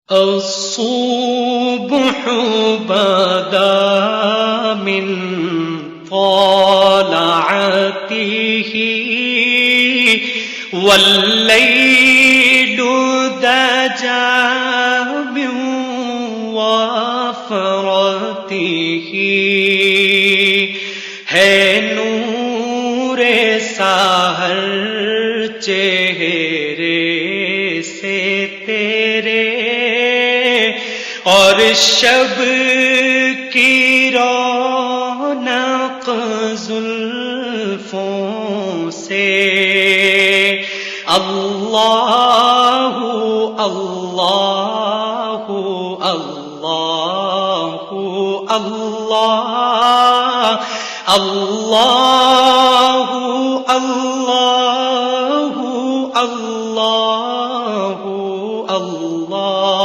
الصبح بدا من طلعته والليل دجى من وفرته ہے نور سحر چہرے سے تیرے اور شب کی رونق زلفوں سے اللہ اللہ اللہ اللہ اللہ اللہ اللہ اللہ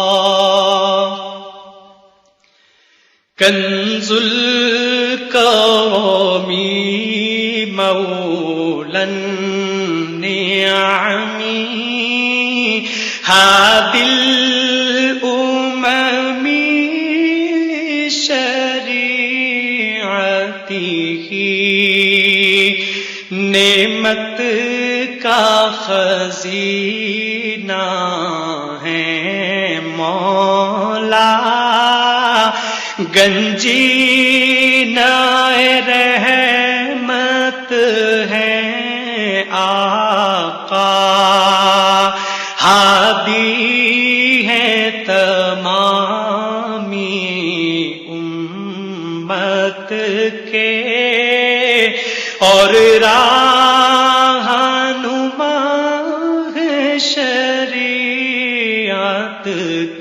کنز الکرم مولا النعم هادي الأمم شریعته نعمت کا خزینہ ہے مولا گنجینہ رحمت ہے آقا ہادی ہے تمامی امت کے اور رہنما ہے شریعت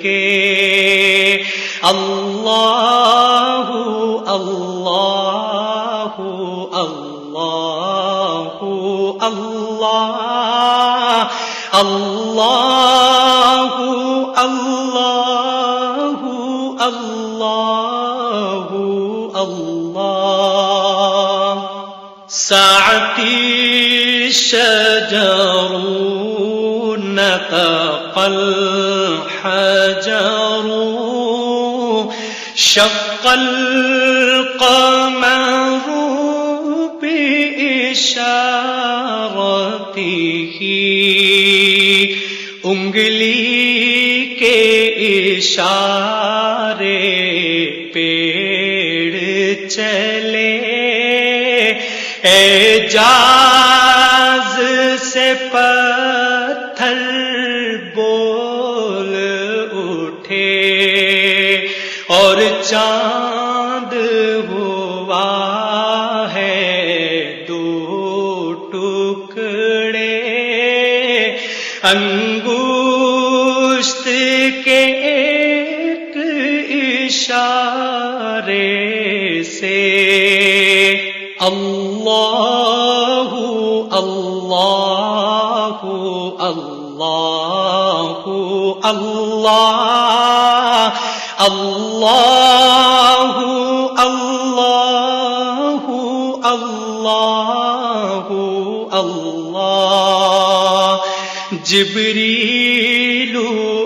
کے اللہ اللہ اللہ اللہ اللہ اللہ اللہ اللہ ساعتی شجر نطق الحجر شق القمر بإشارته انگلی کے اشارے پیڑ چلے اعجاز سے پتھر بول اٹھے اور چاند ہوا ہے دو ٹکڑے انگشت کے ایک اشارے سے اللہ اللہ اللہ اللہ اللہ اللہ اللہ اللہ جبریل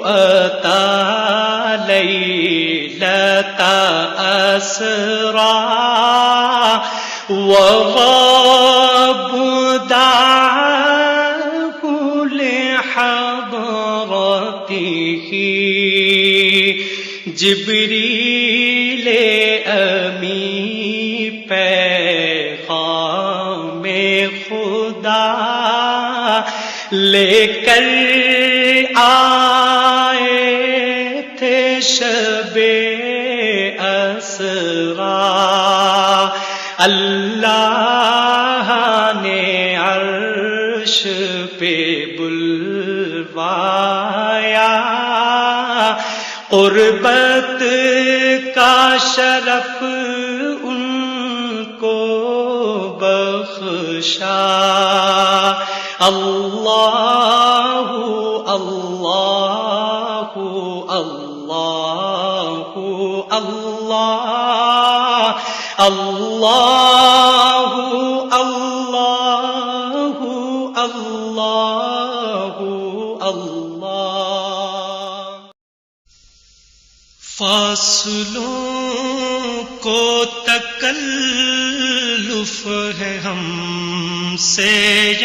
اتا لیلۃ اسرا وغاب دعاه لحضرته جبریل امی پیغام خدا لے کر آئے تھے شب اسرا اللہ نے عرش پہ بلوایا قربت کا شرف ان کو بخشا اللہ اللہ اللہ اللہ اللہ اللہ اللہ اللہ فاصلوں کو تکلف ہے ہم سے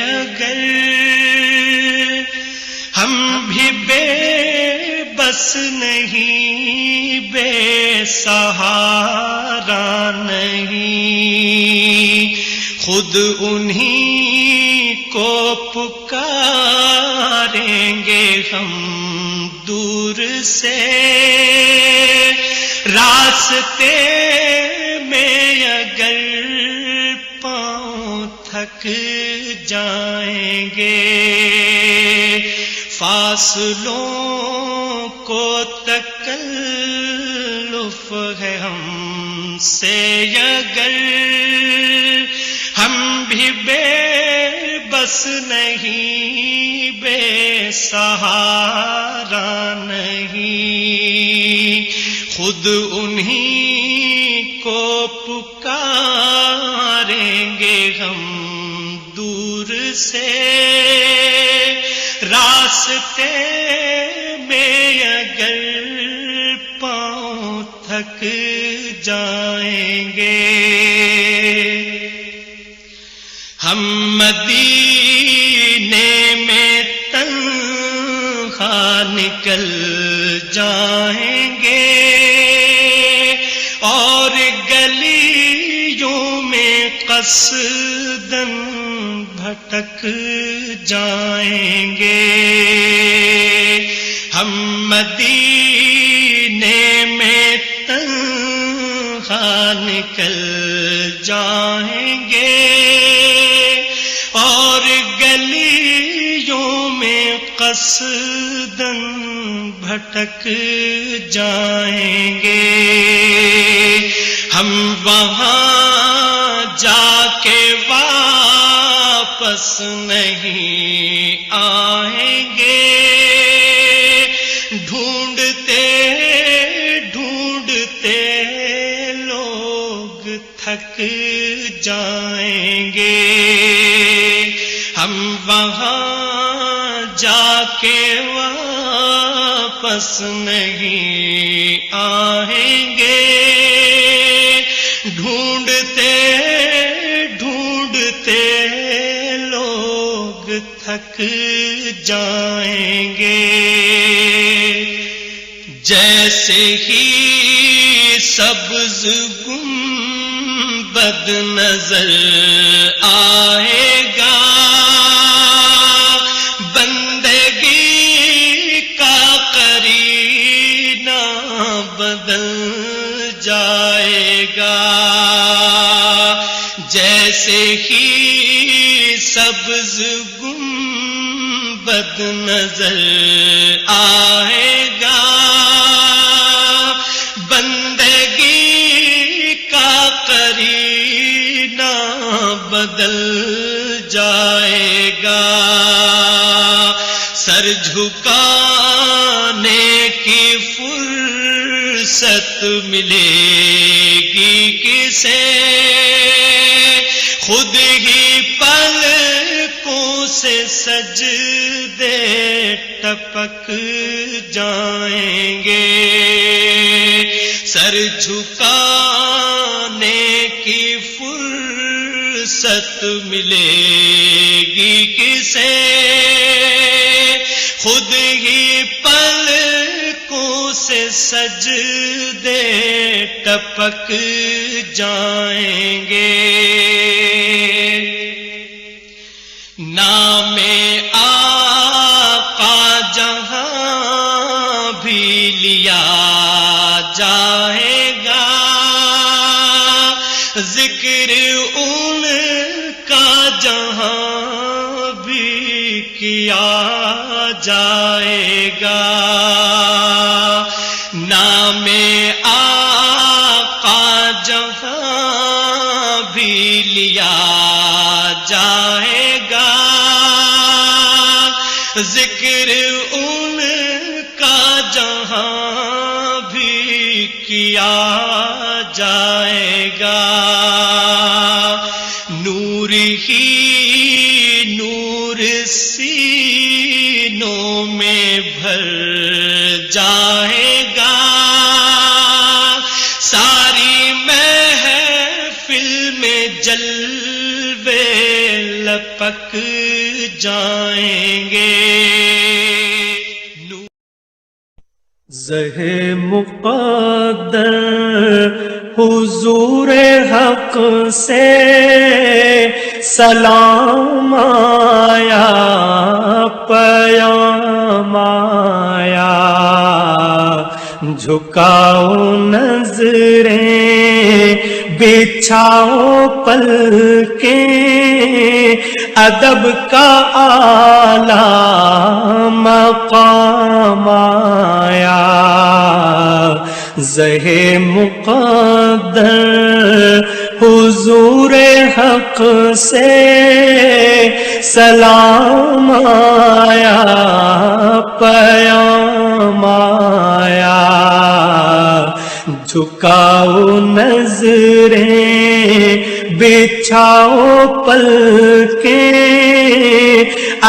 اگر ہم بھی بے بس نہیں، بے سہارا نہیں، خود انہی کو پکاریں گے ہم دور سے، راستے میں اگر پاؤں تھک جائیں گے، فاصلوں کو تکلف ہے ہم سے اگر ہم بھی بے بس نہیں، بے سہارا نہیں، خود انہی کو پکاریں گے ہم دور سے، راستے میں اگر پاؤں تھک جائیں گے، ہم مدینے میں تنہا نکل جائیں گے اور گلیوں میں قصداً بھٹک جائیں گے، ہم مدینے میں تنہا نکل جائیں گے اور گلیوں میں قصداً بھٹک جائیں گے، ہم وہاں جا کے واپس نہیں آئیں گے، ڈھونڈتے ڈھونڈتے لوگ تھک جائیں گے، ہم وہاں جا کے واپس نہیں آئیں گے، ڈھونڈتے ڈھونڈتے لوگ تھک جائیں گے، جیسے ہی سبز گنبد نظر آئے گا، بندگی کا قرینہ بدل جائے گا، جیسے ہی سبز گنبد نظر آئے گا، بندگی کا قرینہ بدل جائے گا، سر جھکانے کی فرصت ملے گی کسے، خود ہی پلکوں سے سجدے ٹپک جائیں گے، سر جھکانے کی فرصت ملے گی کسے، خود ہی پلکوں سے سجدے ٹپک جائیں گے، نام آقا جہاں بھی لیا جائے گا، ذکر ان کا جہاں بھی کیا جائے گا، نام آقا جہاں بھی لیا جائے گا، ذکر ان کا جہاں بھی کیا جائے گا، نور ہی نور سینوں میں بھر جائے گا، جائیں گے. زہ مقدر حضور حق سے سلام آیا، پیام آیا. جھکاؤ نظریں، بچھاؤ پلکیں، ادب کا اعلیٰ مقام آیا. زہ مقدر حضور حق سے سلام آیا، پیام آیا. جھکاؤ نظریں، بچھاؤ پلکیں،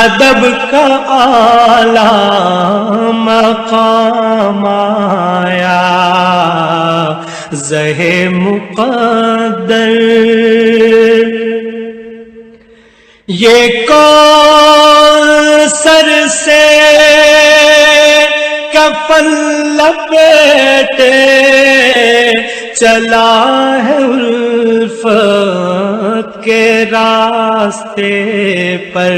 ادب کا اعلیٰ مقام آیا. زہ مقدر یہ کوثر سے کفن لپیٹے چلا ہے الفت کے راستے پر.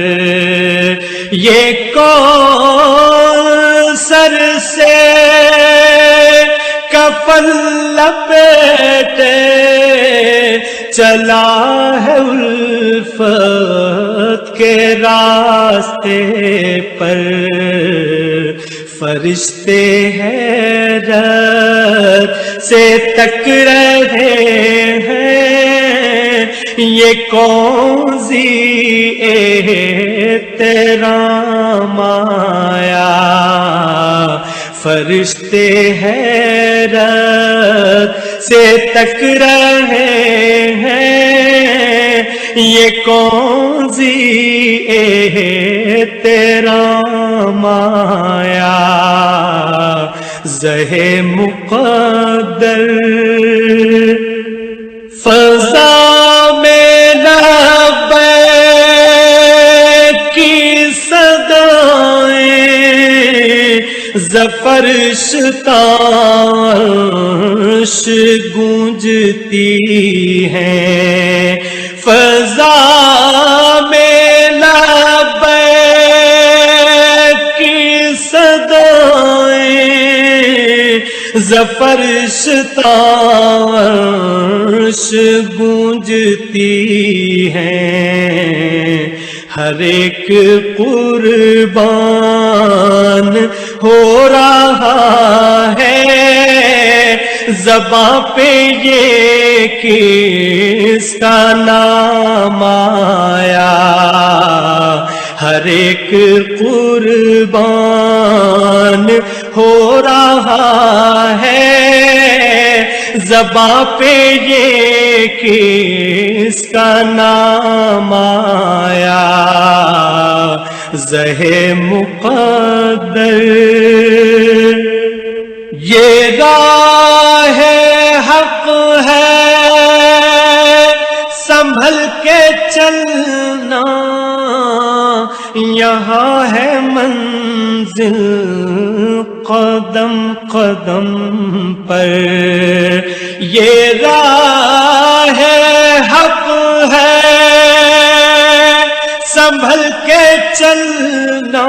یہ کوثر سے کفن لپیٹے چلا ہے الفت کے راستے پر. فرشتے حیرت سے تک رہے ہیں، یہ کون سی احترام آیا. فرشتے حیرت سے تک رہے ہیں، یہ کون سی احترام آیا. زہ مقدر فضا میں لبیک کی صدائیں، زفرش تاش گونجتی ہیں. فضا میں لبیک کی صدائیں، زفرش تاش گونجتی ہیں. ہر ایک قربان ہو رہا ہے، زباں پہ یہ کس کا نام آیا. ہر ایک قربان ہو رہا ہے، زباں پہ یہ کس کا نام آیا. زہ مقدر یہ راہ حق ہے، سنبھل کے چلنا، یہاں ہے منزل قدم قدم پر. یہ راہ حق ہے، سنبھل کے چلنا،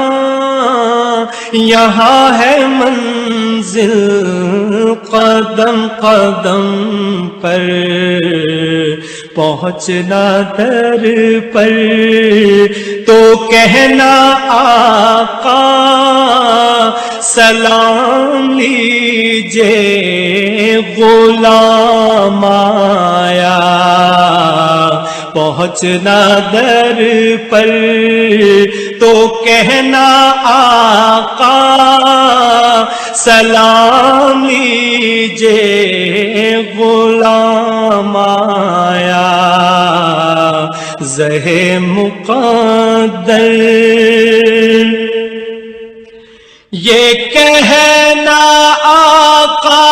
یہاں ہے منزل قدم قدم پر. پہنچنا در پر تو کہنا آقا سلام لیجے غلام آیا. پہنچنا در پر تو کہنا آقا سلام لیجے غلام آیا. زہ مقدر یہ کہنا آقا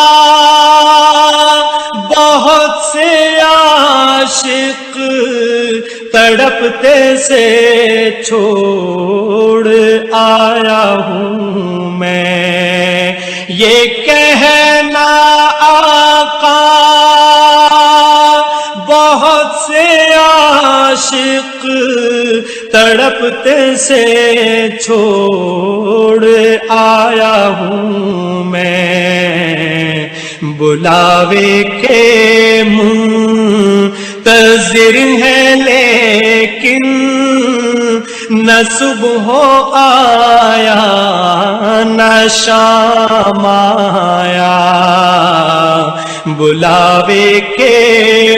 بہت سے عاشق تڑپتے سے چھوڑ آیا ہوں میں، یہ کہنا آقا بہت سے عاشق تڑپتے سے چھوڑ آیا ہوں میں، بلاوے کے منتظر ہیں لیکن نہ صبح آیا نہ شام آیا، بلاوے کے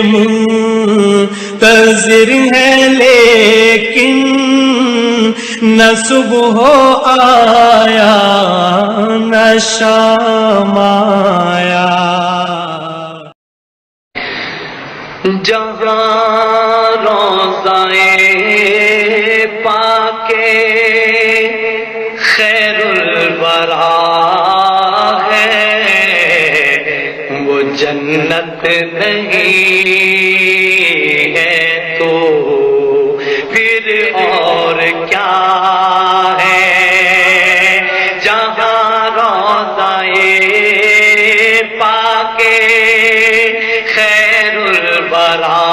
منتظر ہیں لیکن نہ صبح آیا نہ شام آیا۔ جہاں روضہ پاک خیر الورا ہے وہ جنت نہیں ہے تو پھر اور کیا ہے، جہاں روضہ پاک خیر الورا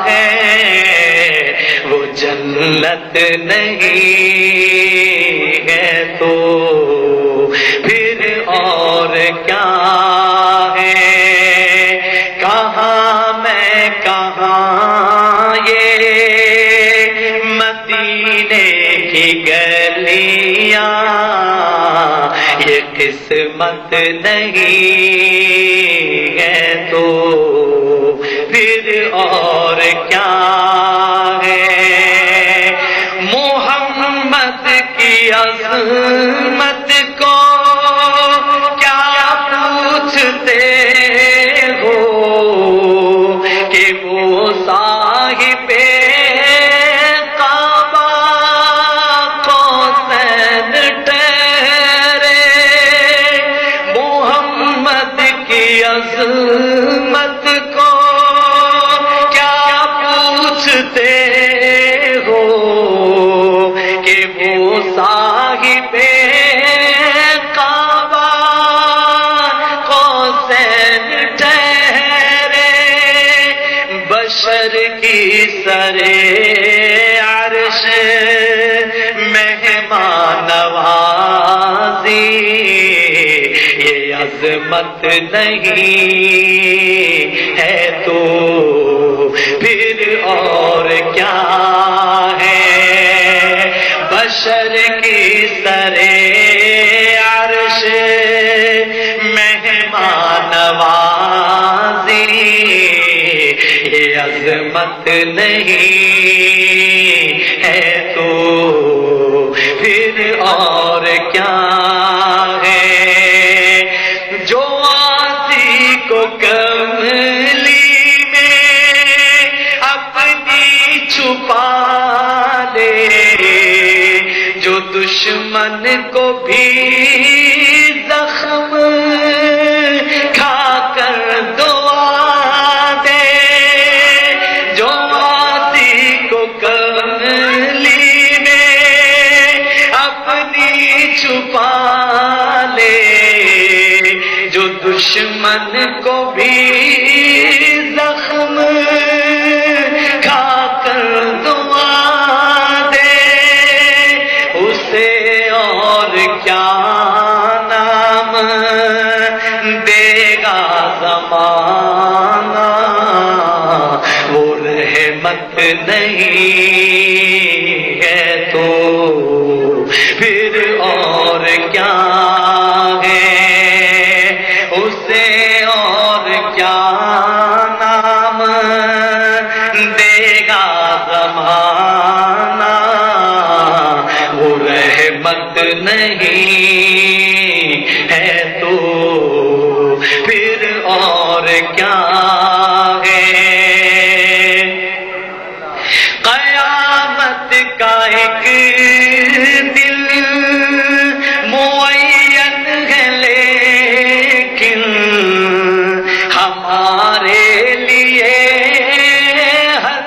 ہے وہ جنت نہیں ہے تو پھر اور کیا ہے، کہاں میں کہاں یہ مدینے کی گلیاں، یہ قسمت نہیں ہے تو پھر اور کیا ہے، محمد کی عظمت کو کیا پوچھتے ہو کہ وہ صاحب کعبہ قوسین ٹھہرے، محمد کی عظمت کو کیا پوچھتے ہو کہ وہ صاحب کعبہ قوسین ٹھہرے، بشر کی سرے عرش مہمان نوازی، یہ عظمت نہیں ہے تو پھر اور کیا ہے، بشر کی سرے عرش مہمان نوازی، یہ عظمت نہیں ہے تو پھر اور کیا ہے، جو عاصی کو کملی میں اپنی چھپا لے، جو دشمن کو بھی زخم کھا کر دعا دے، جو عاصی کو کملی میں اپنی چھپا لے، جو دشمن کو بھی زخم کھا کر دعا دے، اسے اور کیا نام دے گا زمانہ، وہ رحمت نہیں ہے تو پھر اور کیا ہے، اسے اور کیا نام دے گا زمانہ، وہ رحمت نہیں ہے تو پھر اور کیا ہے، قیامت کا ایک دل معین ہے لیکن ہمارے لیے ہر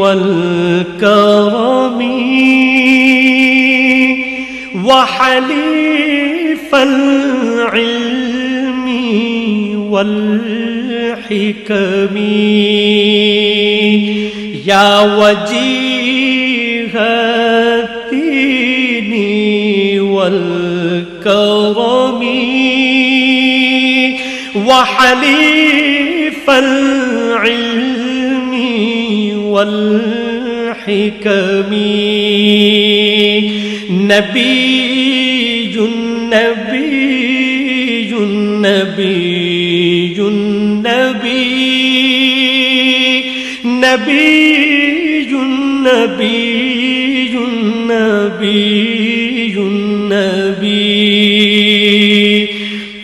والكرمی وحليف العلم والحكم، يا وجيه الدين والكرم وحليف العلم والحكم، نبي نبي نبي نبي نبي نبي نبي نبي،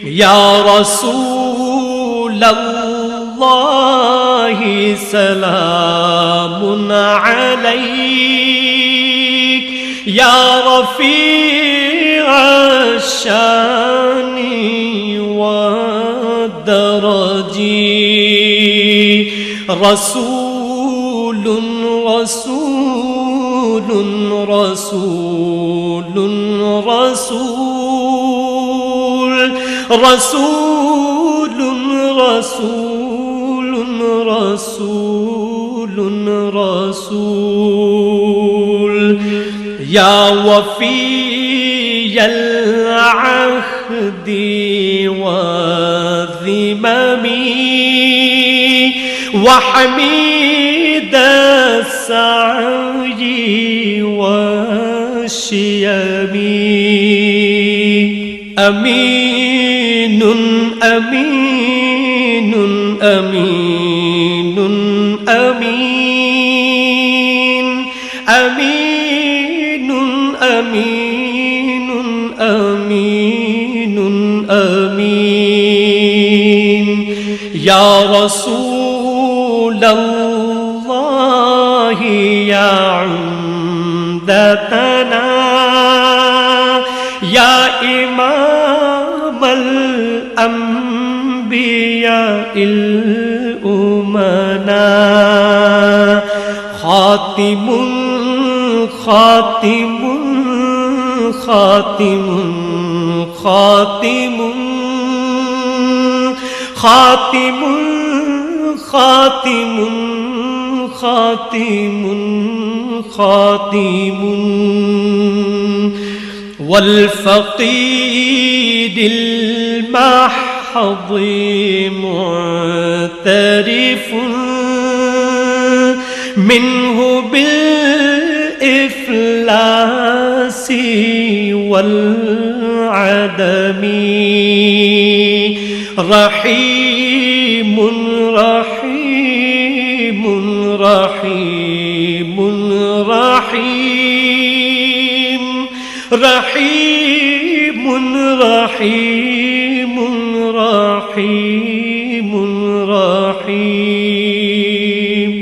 يا رسول الله سلام عليك، يا رفيع الشان والدرج، رسول رسول رسول رسول رسول رسول رسول رسول، يا وفي العهد والذمم وحميد السعي والشيم، أمين أمين أمين أمين أمين أمين أمين أمين، يا رسول الله يا عمدتنا، يا إمام الأنبياء الأمنا، خاتم خاتم خاتم خاتم خاتم خاتم خاتم خاتم، والفقيد المحض معترف منه بالإفلاس والعدم، رحيم رحيم رحيم رحيم رحيم رحيم رحيم رحيم،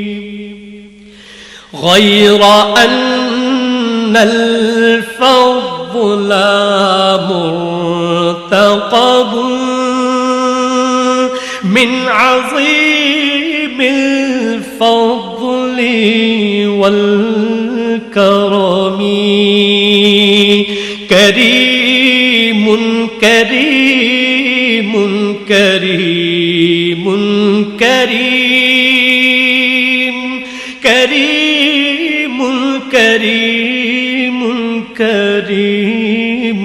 غير أن الفضل مرتقب من عظيم الفضل والكرم، كريم كريم كريم كريم كريم كريم كريم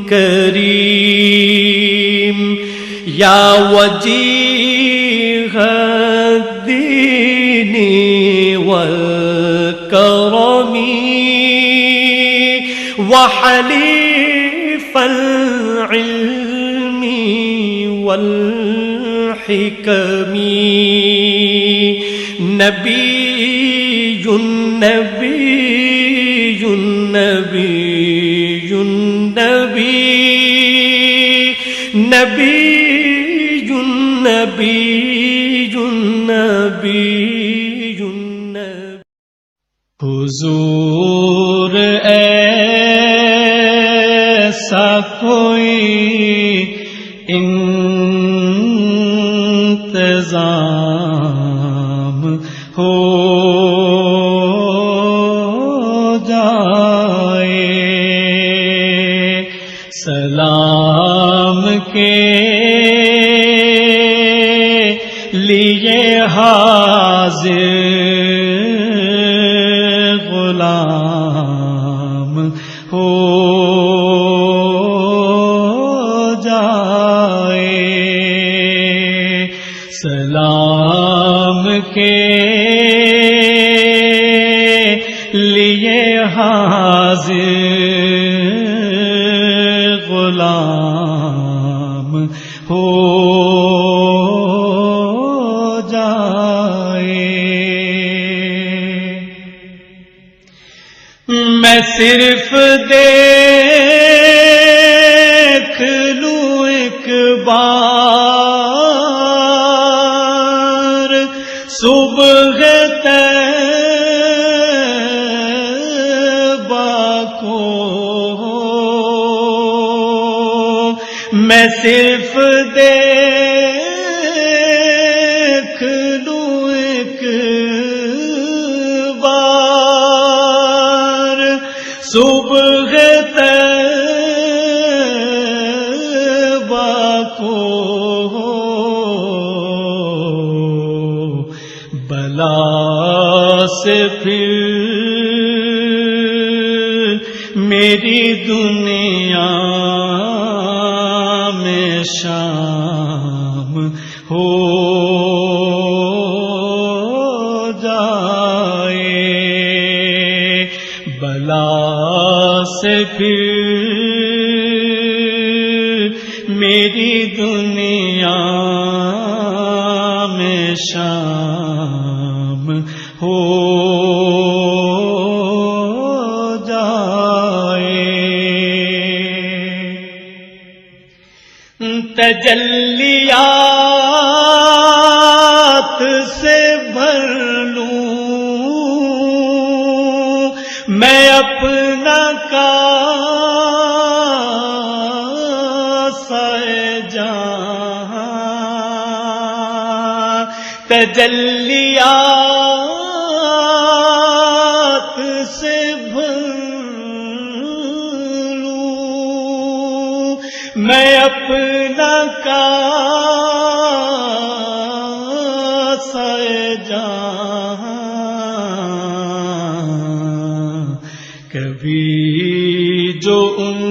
كريم، يا وجيه الدين والكرم وحليف العلم والحكم، نبي نبي نبي نبی نبی نبی حضور ایسا کوئی انتظام ہو جائے سلام کے لیے حاضر غلام ہو جائے سلام کے لیے حاضر غلام ہو جائے میں صرف دیکھ لوں ایک بار صبح طیبہ کو میں صرف دیکھ لوں ایک بار صبح طیبہ کو بلا سے پھر میری دنیا میں شام ہو جائے بلا سے پھر میری دنیا میں شام ہو تجلیات سے بھر لوں میں اپنا کاسہ جہاں تجلیات سے بھر لوں میں اپنا کاسہ جہاں کبھی جو ان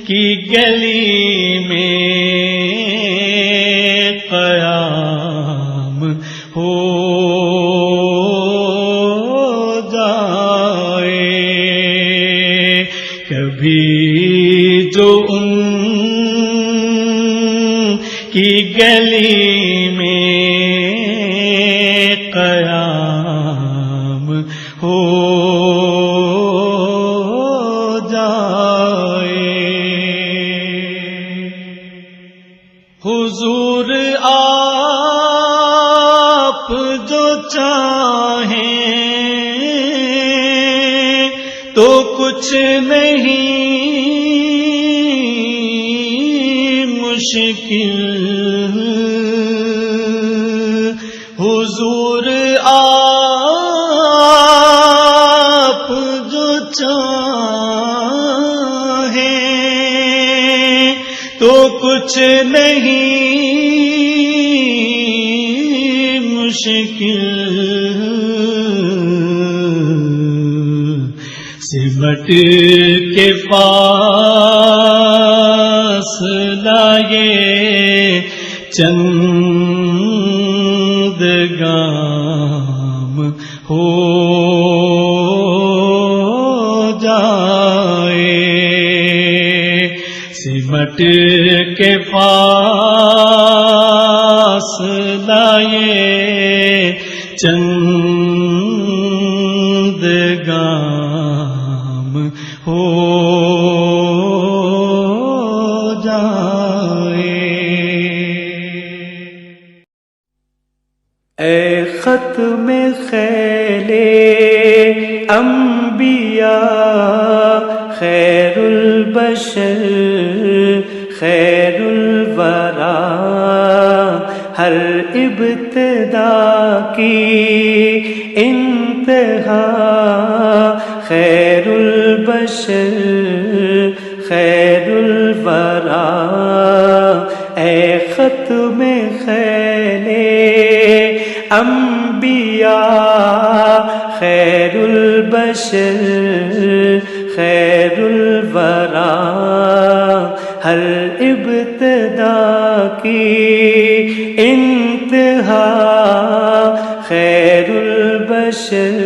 کی گلی میں قیام ہو جائے کبھی جو ان کی گلی میں قیام ہو جائے حضور آپ جو چاہیں تو کچھ نہیں مشکل حضور آپ جو چاہیں تو کچھ نہیں مشکل سمٹ کے پاس لائے چند گام ہو جائے سمٹ کے پاس لائے چند گام ہو خیل انبیاء خیر البشر خیر الورا، ہر ابتدا کی انتہا خیر البشر خیر الورا، اے ختم خیل انبیاء خیر البشر خیر الورا، ہر ابتدا کی انتہا خیر البشر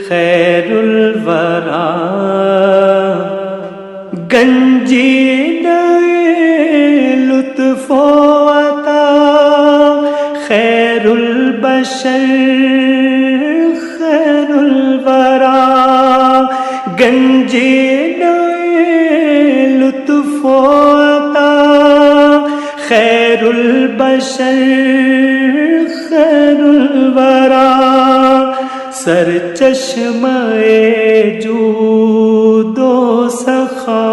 خیر الورا، گنجینہ لطف و عطا خیر البشر خیر الورا، گنجینہ لطف و عطا خیر البشر خیر الورا، سرچشمہ جود و سخا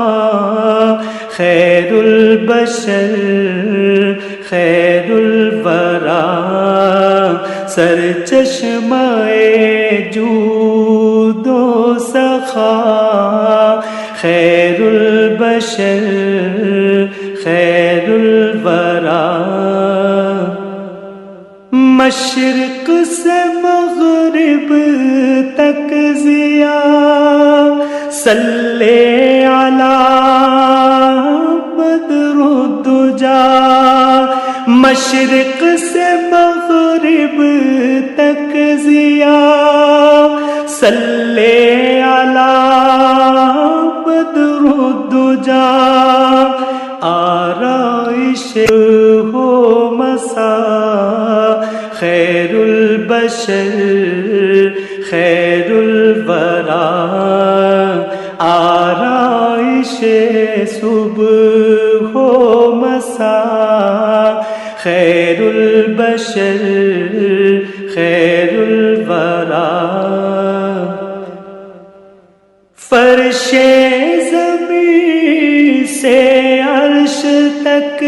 خیر البشر خیر الورا، سرچشمہ جود و سخا خیر البشر خیر الورا، مشرق سے مغرب تک ضیاء صلی علی بدر الدجا، مشرق سے مغرب تک ضیاء صلی علی بدر الدجا، آرائش ہو مساء خیر البشر خیر الورا، آرائش صبح ہو مساء خیر البشر خیر الورا، فرش زمین سے عرش تک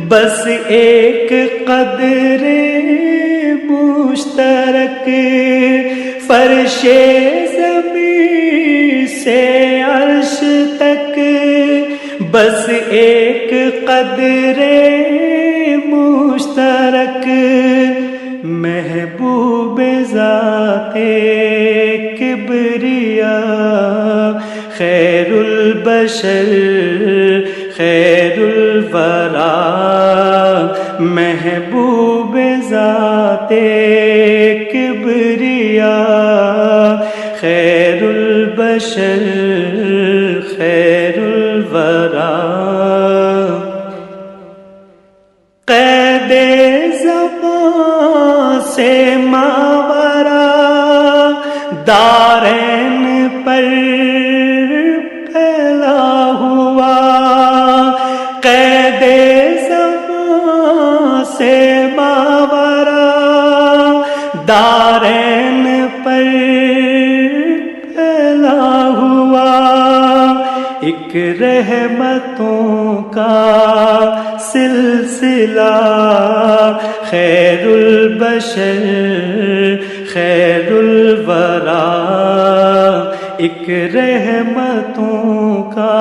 بس ایک قدر مشترک، فرش زمین سے عرش تک بس ایک قدر مشترک، محبوب ذات کبریاء خیر البشر خیر الورا، محبوب ذات کبریاء خیر البشر خیر الورا، قید زمان سے ماورا دارین پر پھیلا ہوا، قید زمان سے ماورا دارین پر پھیلا ہوا، ایک رحمتوں کا سلسلہ خیر البشر خیر الورا، ایک رحمتوں کا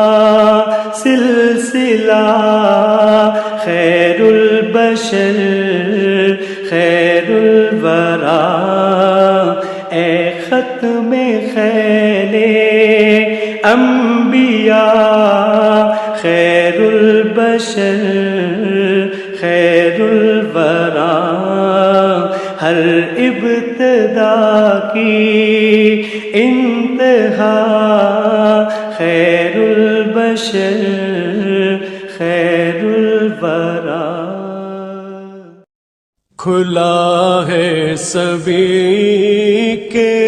سلسلہ خیر البشر خیر الورا، اے ختم خیل انبیاء خیر البشر خیر الورا، ہر ابتدا کی انتہا خیر البشر خیر الورا، کھلا ہے سبھی کے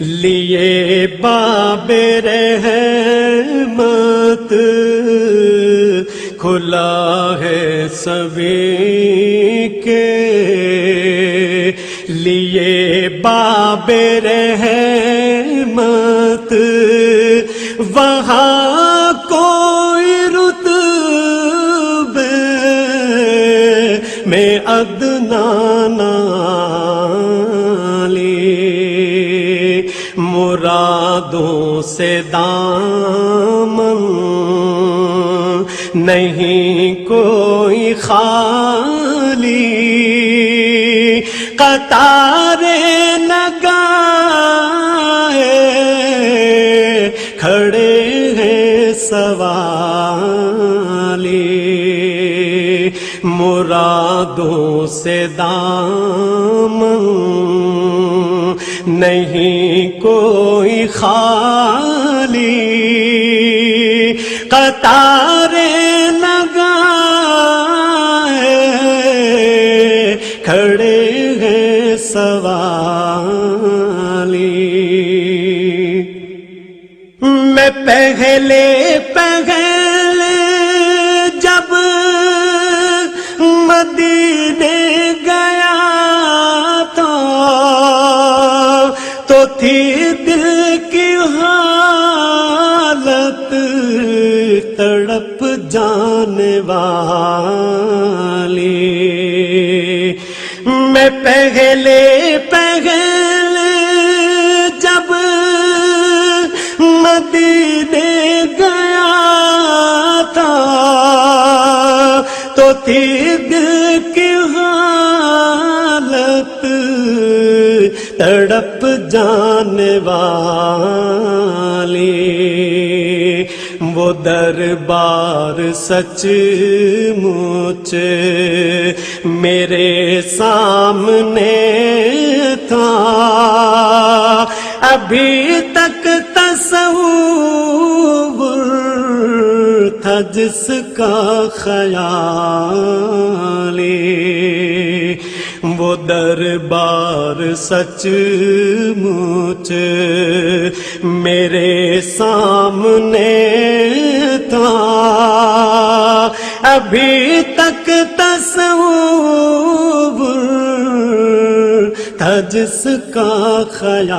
لیے باب رحمت، کھلا ہے سبھی کے لیے باب رحمت وہاں کوئی رتبے میں ادنا نالی، مرادوں سے دامن نہیں کوئی خالی، قطارے لگائے کھڑے ہیں سوالی، مرادوں سے دامن نہیں کوئی خالی، قطارے لگائے کھڑے ہیں سوالی، میں پہلے جب مدینے گیا تھا تو تھی دل کی حالت تڑپ جانے والی، میں پہلے جب مدینے گیا تھا تو تھی دل کی حالت تڑپ جانے والی، وہ دربار سچ مچ میرے سامنے تھا، ابھی تک تصور تھا جس کا خیالی، وہ دربار سچ مچ میرے سامنے تھا، ابھی تک تصور تھا جس کا خیالی،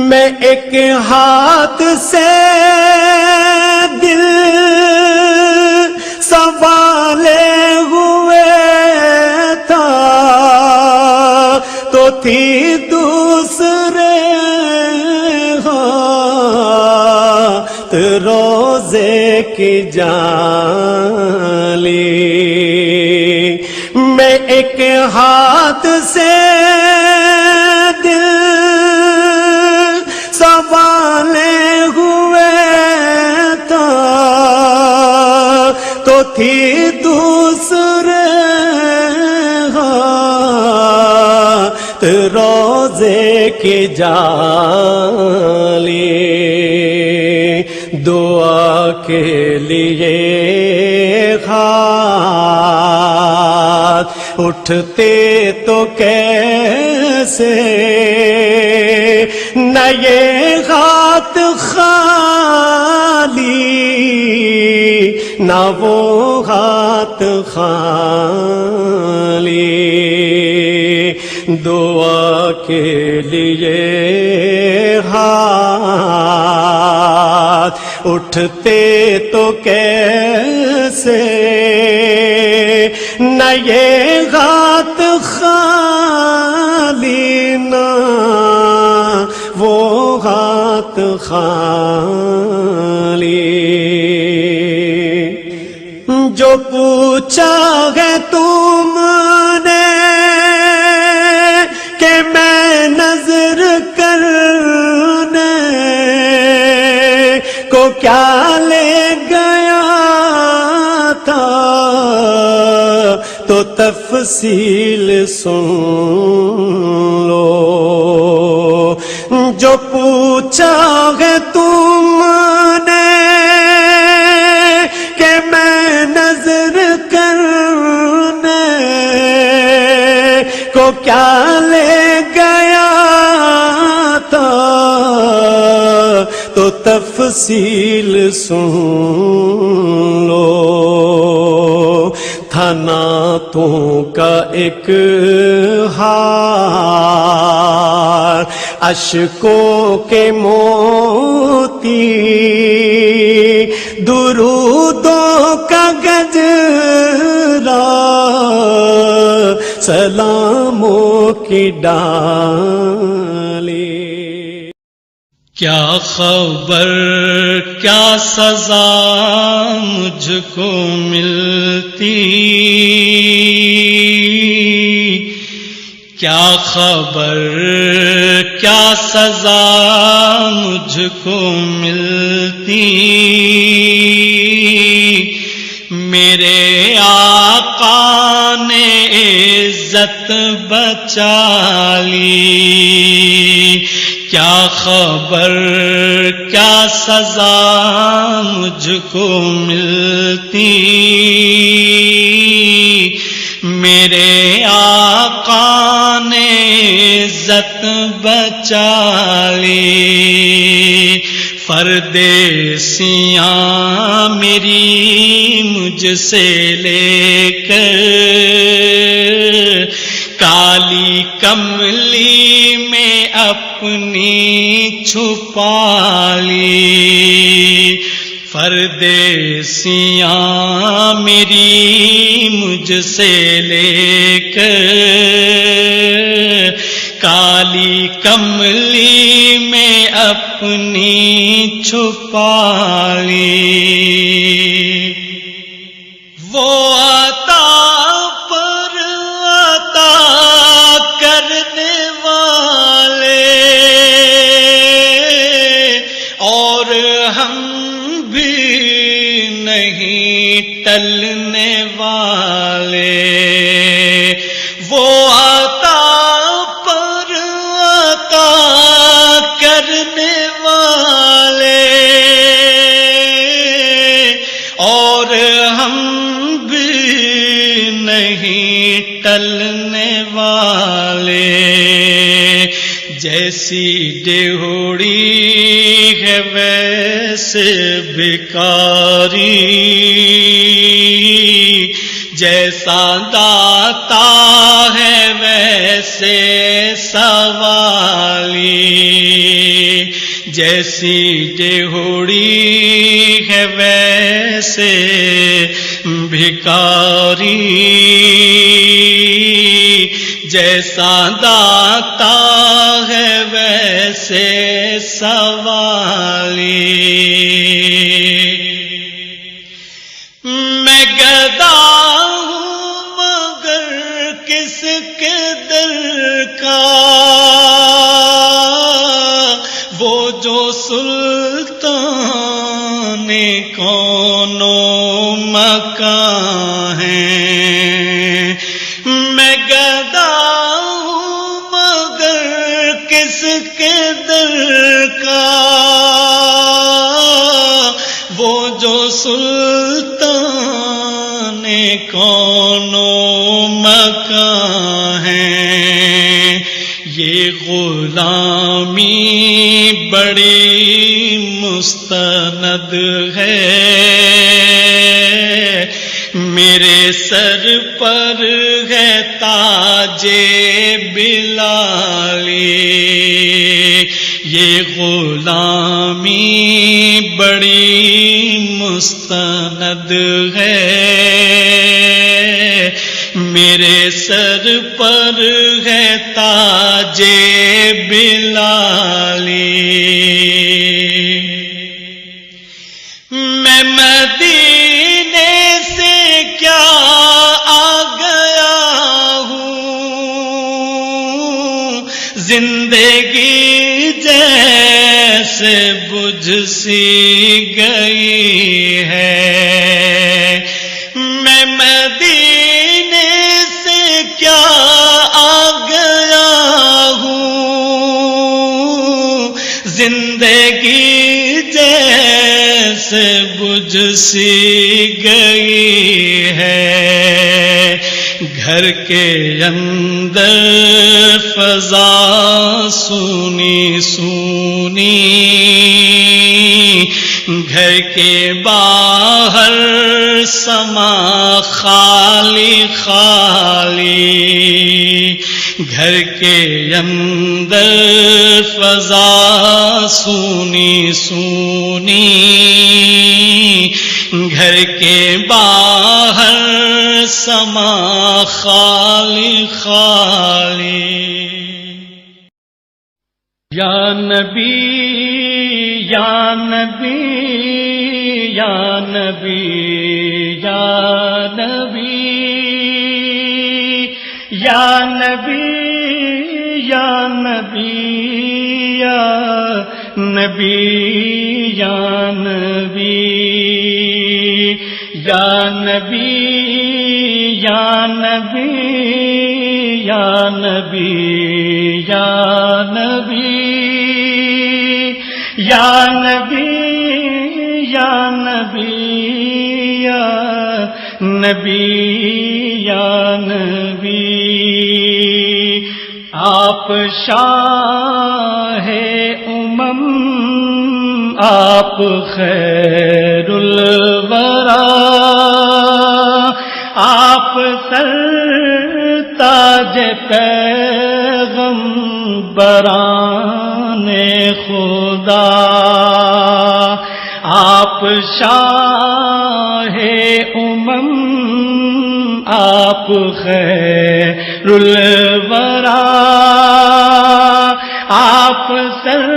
میں ایک ہاتھ سے دل سنبھالے ہوئے تھا تو تھی دوسرے ہاتھ روزے کی جالی، میں ایک ہاتھ سے دل سنبھالے ہوئے تھا تو تھی دوسرے ہاتھ روزے کی جالی، دعا کے لیے ہاتھ اٹھتے تو کیسے، نہ یہ ہاتھ خالی نہ وہ ہاتھ خالی، دعا کے لیے ہاتھ اٹھتے تو کیسے، نہ یہ ہاتھ خالی نہ وہ ہاتھ خالی، جو پوچھا ہے تم نے کہ میں نظر کرنے کو کیا لے گیا تھا تو تفصیل سن لو، جو پوچھا ہے تم نے کہ میں نظر کرنے کو کیا لے گیا تھا تو تفصیل سن لو، تھا نعتوں کا ایک ہار، اشکوں کے موتی، درودوں کا گجرا، سلاموں کی ڈالی۔ کیا خبر کیا سزا مجھ کو ملتی، کیا خبر کیا سزا مجھ کو ملتی، میرے آقا نے عزت بچا لی، کیا خبر کیا سزا مجھ کو ملتی، میرے آقا نے عزت بچا لی، پردیسیاں میری مجھ سے لے کر کالی کملی میں اپنی چھپا لی، پردیسیاں میری مجھ سے لے کر کالی کملی میں اپنی چھپا لی، وہ عطا پر عطا کرنے والے اور ہم بھی نہیں ٹلنے والے، وہ عطا پر عطا کرنے والے اور ہم بھی نہیں ٹلنے والے، جیسی ڈیوڑی ہے ویسے بھکاری، جیسا داتا ہے ویسے سوالی، جیسی ڈیوڑی ہے ویسے بھکاری، جیسا داتا ہے ویسے سوالی، میں گدا ہوں مگر کس کے در کا، وہ جو سلطان کونوں مکان ہیں، میں گدا ہوں مگر کس کے در کا، وہ جو سلطان کونوں مکان ہیں، یہ غلامی بڑی مستند ہے، میرے سر پر ہے تاج بلالی، یہ غلامی بڑی مستند ہے، میرے سر پر ہے تاج بلالی، میں مدینے سے کیا آ گیا ہوں، زندگی جیسے بجھ سی گئی ہے، میں مدینے سے کیا آ گیا ہوں، زندگی جیسے بجھ سی گئی ہے، گھر کے اندر فضا سونی سونی گھر کے باہر سما خالی خالی، گھر کے اندر فضا سونی سونی، گھر کے باہر سما خالی خالی۔ یا نبی یا نبی یا نبی یا نبی یا نبی یا نبی یا نبی یا نبی یا نبی یا نبی یا نبی یا نبی یا نبی یا نبی یا نبی یا نبی، آپ شاہ امم، آپ خیر الورا، آپ سر تاج پیغمبران خدا، آپ شاہ امم، آپ خیر الورا، آپ سر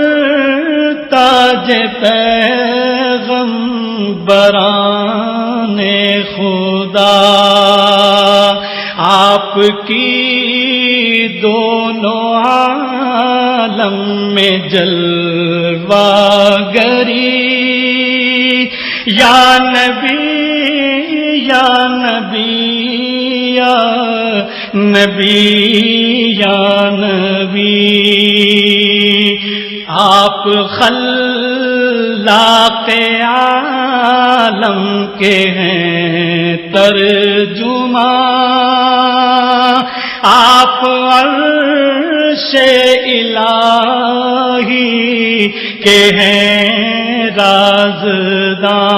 تاج پیغمبران خدا، آپ کی دونوں عالم میں جلوہ گری، یا نبی یا نبی یا نبی یا نبی، آپ خلاق عالم کے ہیں ترجمان، آپ عرش الہی کے ہیں رازداں،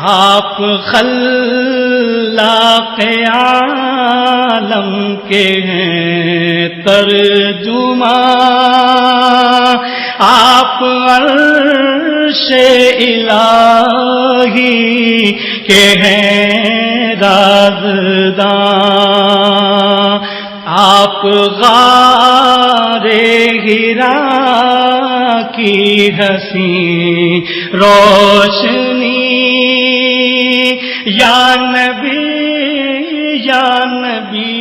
آپ خلاق عالم کے ہیں ترجمان، آپ عرش الہی کے ہیں رازداں، آپ غار حرا کی حسین روشنی، یا نبی یا نبی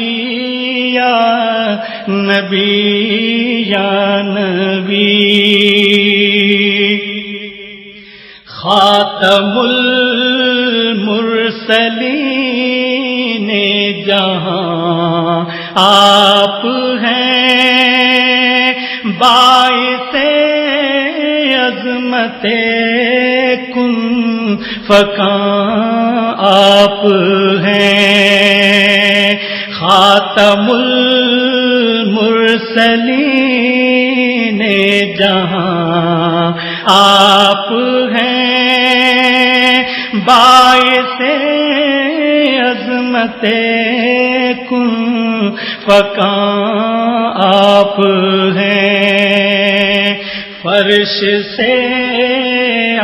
یا نبی یا نبی، خاتم المرسلین جہاں آپ ہیں، باعث عظمت کن فکاں آپ ہیں، خاتم المرسلین جہاں آپ ہیں، باعث عظمت کن فکاں آپ ہیں، فرش سے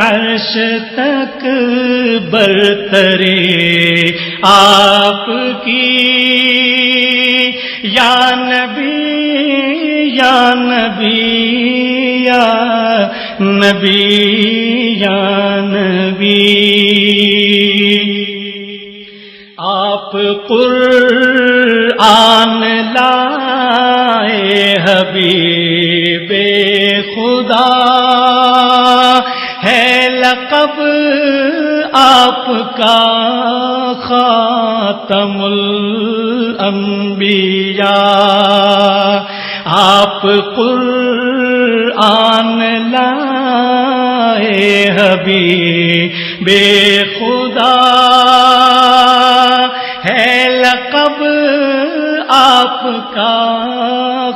عرش تک برتری آپ کی، یا نبی یا نبی یا نبی یا نبی، آپ قرآن لائے حبیب خدا، ہے لقب آپ کا خاتم الانبیاء، آپ قرآن لائے حبیب خدا، ہے لقب آپ کا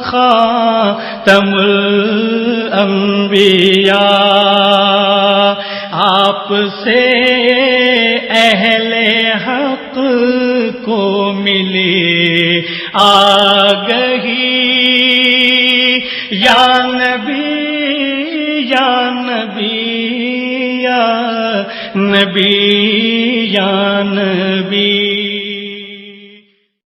خاتم الانبیاء، حق کو ملے آگہی، یا نبی یا نبی یا نبی یا نبی